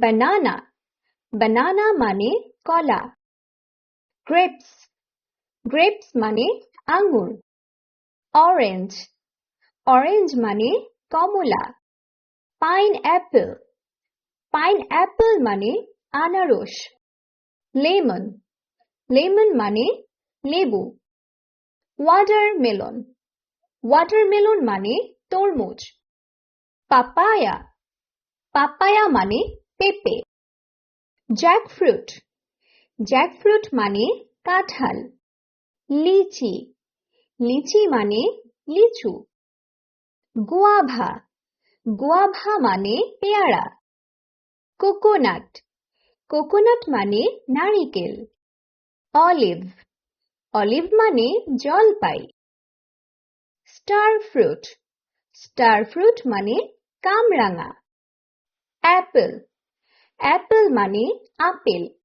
banana, banana মানে কলা। grapes, grapes মানে আঙ্গুর। orange, orange মানে কমলা। pineapple, pineapple মানে আনারস। lemon, lemon মানে লেবু। watermelon, watermelon মানে তরমুজ। papaya, papaya মানে পেঁপে। jackfruit, jackfruit মানে কাঁঠাল। লিচি, লিচি মানে লিচু। guava, guava মানে পেয়ারা। coconut, coconut মানে নারিকেল। olive, olive মানে জলপাই। star fruit, star fruit মানে কামরাঙা। apple, apple মানে আপেল।